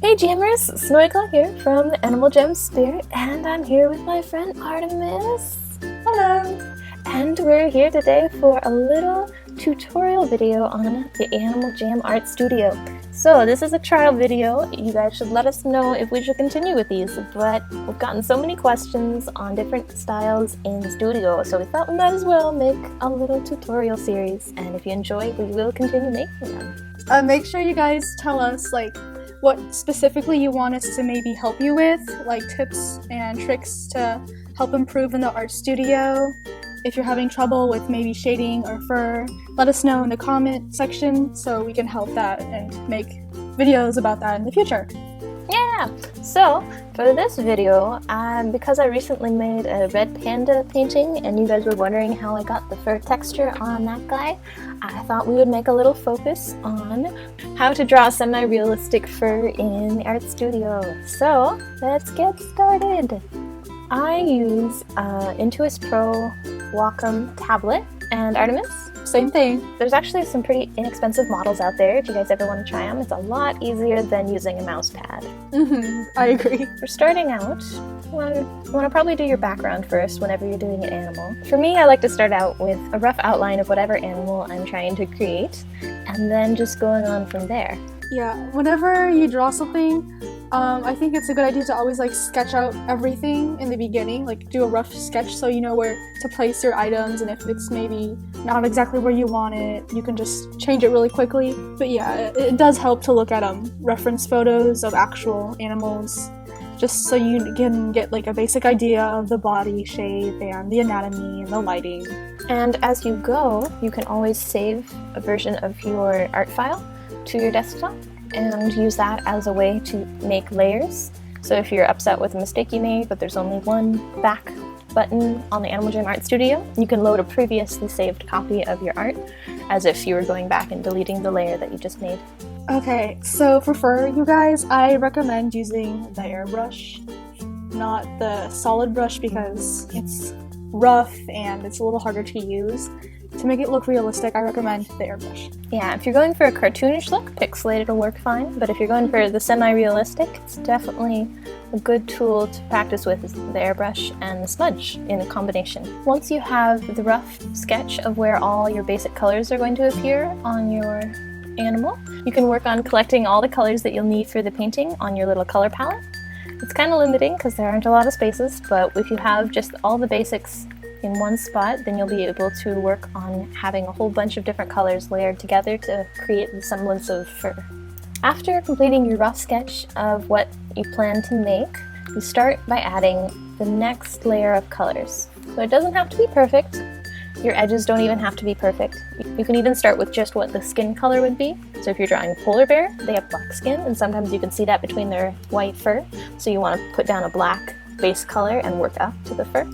Hey Jammers, Snorkel here from the Animal Gem Spirit, and I'm here with my friend Artemis. Hello! And we're here today for a little tutorial video on the Animal Jam Art Studio. So this is a trial video. You guys should let us know if we should continue with these, but we've gotten so many questions on different styles in the studio, so we thought we might as well make a little tutorial series, and if you enjoy, we will continue making them. Make sure you guys tell us what specifically you want us to maybe help you with, like tips and tricks to help improve in the art studio. If you're having trouble with maybe shading or fur, let us know in the comment section so we can help that and make videos about that in the future. Yeah! So, for this video, because I recently made a red panda painting and you guys were wondering how I got the fur texture on that guy, I thought we would make a little focus on how to draw semi-realistic fur in the art studio. So, let's get started! I use Intuos Pro Wacom tablet, and Artemis? Same thing. There's actually some pretty inexpensive models out there if you guys ever want to try them. It's a lot easier than using a mouse pad. I agree. For starting out, you want to probably do your background first whenever you're doing an animal. For me, I like to start out with a rough outline of whatever animal I'm trying to create, and then just going on from there. Yeah, whenever you draw something, I think it's a good idea to always sketch out everything in the beginning, do a rough sketch so you know where to place your items, and if it's maybe not exactly where you want it, you can just change it really quickly. But yeah, it does help to look at reference photos of actual animals, just so you can get a basic idea of the body shape and the anatomy and the lighting. And as you go, you can always save a version of your art file to your desktop and use that as a way to make layers. So if you're upset with a mistake you made, but there's only one back button on the Animal Jam Art Studio, you can load a previously saved copy of your art as if you were going back and deleting the layer that you just made. Okay, so for fur, you guys, I recommend using the airbrush, not the solid brush, because it's rough and it's a little harder to use. To make it look realistic, I recommend the airbrush. Yeah, if you're going for a cartoonish look, pixelated will work fine, but if you're going for the semi-realistic, it's definitely a good tool to practice with is the airbrush and the smudge in a combination. Once you have the rough sketch of where all your basic colors are going to appear on your animal, you can work on collecting all the colors that you'll need for the painting on your little color palette. It's kind of limiting because there aren't a lot of spaces, but if you have just all the basics in one spot, then you'll be able to work on having a whole bunch of different colors layered together to create the semblance of fur. After completing your rough sketch of what you plan to make, you start by adding the next layer of colors. So it doesn't have to be perfect. Your edges don't even have to be perfect. You can even start with just what the skin color would be. So if you're drawing a polar bear, they have black skin, and sometimes you can see that between their white fur. So you want to put down a black base color and work up to the fur.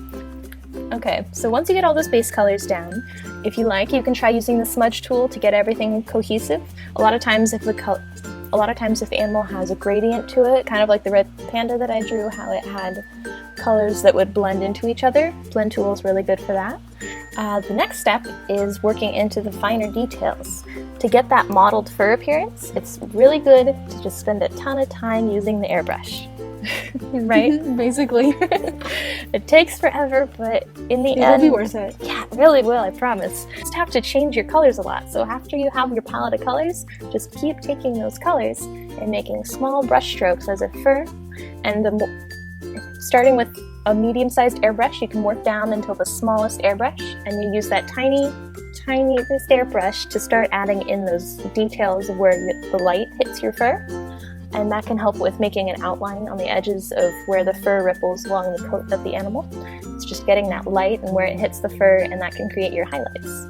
Okay, so once you get all those base colors down, if you like, you can try using the smudge tool to get everything cohesive. A lot of times if the animal has a gradient to it, kind of like the red panda that I drew, how it had colors that would blend into each other, blend tool is really good for that. The next step is working into the finer details. To get that mottled fur appearance, it's really good to just spend a ton of time using the airbrush. Right? Basically. It takes forever, but in the end, it'll be worth it. Yeah, it really will, I promise. You just have to change your colors a lot. So after you have your palette of colors, just keep taking those colors and making small brush strokes as a fur. And starting with a medium-sized airbrush, you can work down until the smallest airbrush, and you use that tiniest airbrush to start adding in those details of where the light hits your fur. And that can help with making an outline on the edges of where the fur ripples along the coat of the animal. It's just getting that light and where it hits the fur, and that can create your highlights.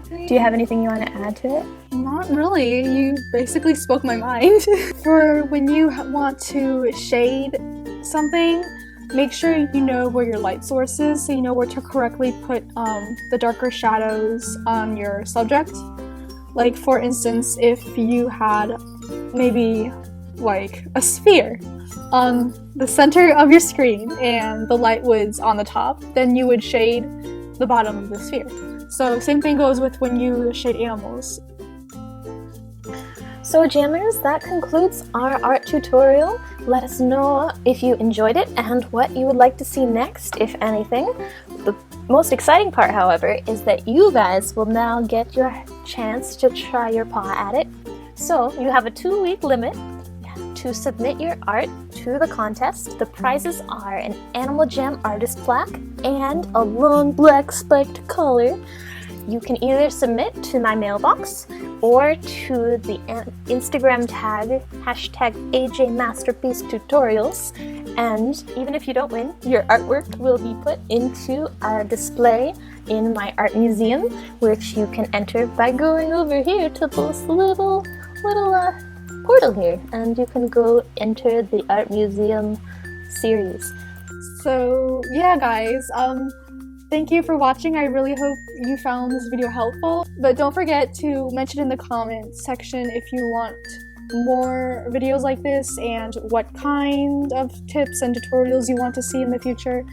Do you have anything you want to add to it? Not really. You basically spoke my mind. For when you want to shade something, make sure you know where your light source is, so you know where to correctly put the darker shadows on your subject. Like, for instance, if you had maybe a sphere on the center of your screen and the light was on the top, then you would shade the bottom of the sphere. So same thing goes with when you shade animals. So jammers, that concludes our art tutorial. Let us know if you enjoyed it and what you would like to see next, if anything. The most exciting part, however, is that you guys will now get your chance to try your paw at it. So you have a 2-week limit to submit your art to the contest. The prizes are an Animal Jam artist plaque and a long black spiked collar. You can either submit to my mailbox or to the Instagram tag #AJMasterpieceTutorials. And even if you don't win, your artwork will be put into a display in my art museum, which you can enter by going over here to this little portal here, and you can go enter the art museum series. So yeah, guys, thank you for watching. I really hope you found this video helpful, but don't forget to mention in the comments section if you want more videos like this and what kind of tips and tutorials you want to see in the future,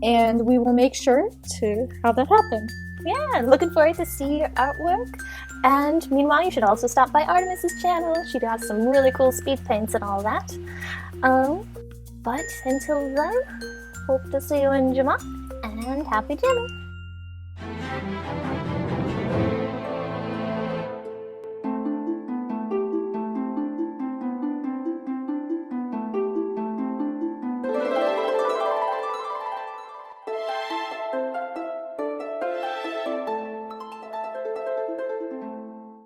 and we will make sure to have that happen. Yeah, looking forward to see your artwork. And meanwhile, you should also stop by Artemis's channel. She does some really cool speed paints and all that. But until then, hope to see you in Jama, and happy jamming!